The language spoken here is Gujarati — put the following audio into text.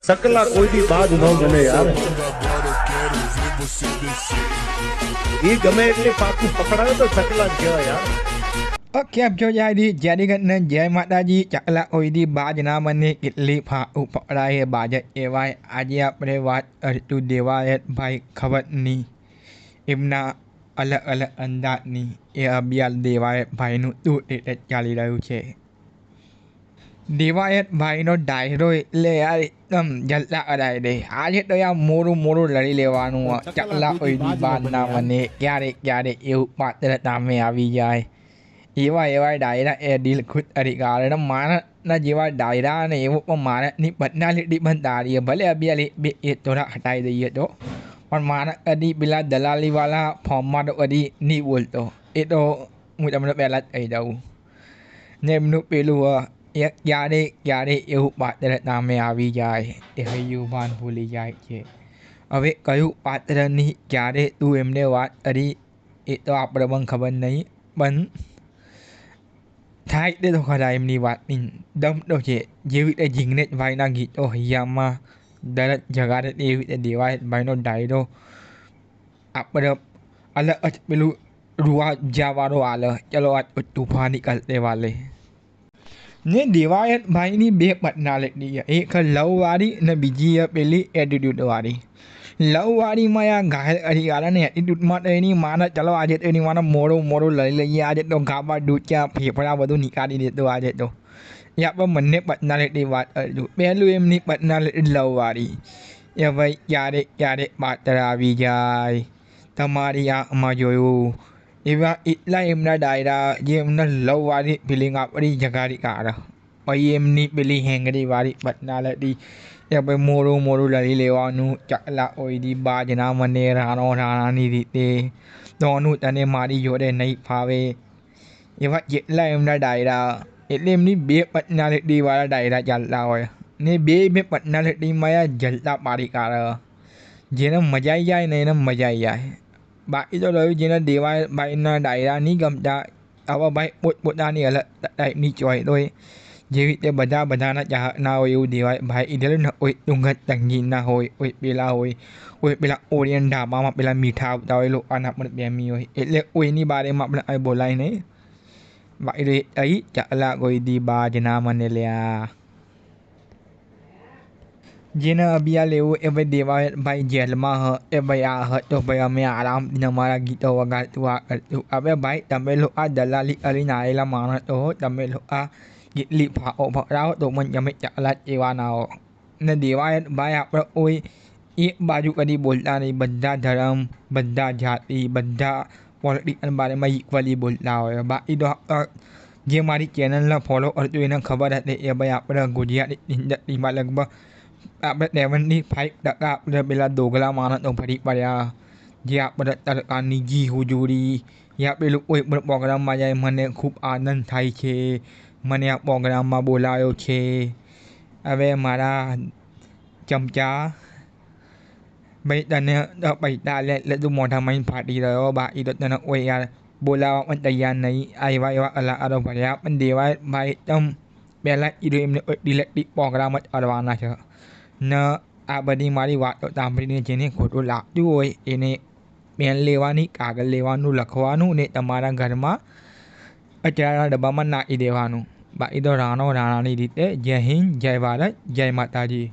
सकला कोई भी बाज न गमे यार ये गमे એટલે પાકું પકડાવે તો सकला જ કહેવાય યાર કેમ છો યાદી જય ગણને જય માતાજી ચકલા ઓઈદી બાજ ના મને કેટલી ફાકું પકડાય બાજ એવાય આજે આપણે વાત કરતું દેવાયત ભાઈ ખબર નહીં એમના અલગ અલગ અંદાજની એ અભિયાન દેવાયત ભાઈનું શું રીતે ચાલી રહ્યું છે દેવાયત ભાઈનો ડાયરો એટલે યાર એકદમ જલસા કરાવી દે આજે તો યાર મોરું મોરું લડી લેવાનું ચકલા ઓઈદી બાજ ના મને ક્યારેક ક્યારેક એવું પાત્ર સામે આવી જાય એવા એવા ડાયરા એ દિલ ખુદ અધિકાર માણસના જેવા ડાયરા અને એવો પણ માણસની પર્સનાલિટી પણ તારી ભલે અભિયાલ બે એ થોડા હટાવી દઈએ તો પણ માણસ કદી પેલા દલાલીવાળા ફોર્મમાં તો કદી નહીં બોલતો એ તો હું તમને પહેલાં જ કહી દઉં ને એમનું પેલું ક્યારે ક્યારે એવું પાત્ર સામે આવી જાય એ હૈયું ભાન ભૂલી જાય છે હવે કયું પાત્રની ક્યારે તું એમને વાત કરી એ તો આપણે પણ ખબર નહીં પણ થાય તે તો ખરા એમની વાતની દમ તો છે જેવી રીતે જિગ્નેશભાઈના ગીતો હૈયામાં દરદ જગાડે એવી રીતે દેવાયતભાઈનો ડાયરો આપણે અલગ જ પેલું રૂઆ જવાવાળો આલે ચલો આજ તૂફાની કરતે વાલે ને દેવાયતભાઈની બે પર્સનાલિટી એક લવવાળી ને બીજી પેલી એટીટ્યૂડવાળી લવવાળીમાં યાર ઘાયલ કરી ગાલે ને એટીટ્યૂડમાં તો એની માને ચલો આજે તો એની માને મોડું મોડું લઈ લઈએ આજે તો ગાબા ડૂચ્યા ફેફડા બધું નીકાળી દેતો આજે તો એ આપણે બંને પર્સનાલિટી વાત કરીશું પહેલું એમની પર્સનાલિટી લવવાળી એ ભાઈ ક્યારેક ક્યારેક પાત્ર આવી જાય તમારી આંખમાં જોયું એવા એટલા એમના ડાયરા જે એમને લવવાળી ફિલિંગ આપણી જગાડી કાઢે પછી એમની પેલી હેંગરીવાળી પર્સનાલિટી એ ભાઈ મોડું મોડું લડી લેવાનું ચકલા ઓઈદી બાજના મને રાણો રાણાની રીતે દોનું તને મારી જોડે નહીં ફાવે એવા જેટલા એમના ડાયરા એટલે એમની બે પર્સનાલિટીવાળા ડાયરા ચાલતા હોય ને બે પર્સનાલિટીમાં યાર જલતા પાડી કાઢે જેને મજા આવી જાય ને એને મજા આવી જાય બાકી તો રહ્યું જેને દેવાયતભાઈના ડાયરા નહીં ગમતા આવા ભાઈ પોતપોતાની અલગ ટાઈપની ચોઈસ હોય જેવી રીતે બધા બધાના ચાહના હોય એવું દેવાયતભાઈ ઇધેલું ને કોઈ ડુંગર તંગીના હોય કોઈ પેલા હોય કોઈ પેલા ઓરિયન ઢાબામાં પેલા મીઠા આવતા હોય લોકોના પણ પ્રેમી હોય એટલે કોઈની બારેમાં આપણે અહીં બોલાય નહીં બાકી અહીં ચકલા કોઈ દી બાજ ના મને લ્યા જેને અભિયા લેવું એ ભાઈ દેવાયતભાઈ જેલમાં હ એ ભાઈ આ હતો ભાઈ અમે આરામથી અમારા ગીતો વગાડતું આ કરતું હવે ભાઈ તમે લોકો આ દલાલી કરીને આવેલા માણસો હો તમે લોકો આ કેટલી ફાઓ ફકરાવો તો પણ તમે ચકલા એવાના હો ને દેવાયતભાઈ આપણે કોઈ એક બાજુ કદી બોલતા નહીં બધા ધર્મ બધા જાતિ બધા પોલિટિકલ બારેમાં ઇક્વલી બોલતા હોય બાકી તો જે મારી ચેનલને ફોલો કરતું એને ખબર હતી એ ભાઈ આપણે ગુજરાતી ઇન્ડસ્ટ્રીમાં લગભગ આપણે 75% આપણે પેલા દોગલા માણસો ફરી પડ્યા જે આપણે તડકાની ઘી હુજુરી યા પેલું કોઈ પણ પ્રોગ્રામમાં જાય મને ખૂબ આનંદ થાય છે મને આ પ્રોગ્રામમાં બોલાવ્યો છે હવે મારા ચમચા ભાઈ તને પૈસા લે એટલે તું મોઢામાં ફાટી રહ્યો બાકી તો તને કોઈ યાર બોલાવવા પણ તૈયાર નહીં એવા એવા કલાકારો ભર્યા પણ દેવાયતભાઈ એકદમ પહેલાં કીધું એમને ઇલેક્ટ્રિક પ્રોગ્રામ જ કરવાના છે ને આ બધી મારી વાતો સાંભળીને જેને ખોટું લાગતું હોય એને પેન લેવાની કાગળ લેવાનું લખવાનું ને તમારા ઘરમાં કચરાના ડબ્બામાં નાખી દેવાનું બાકી તો રાણો રાણાની રીતે જય હિન્દ જય ભારત જય માતાજી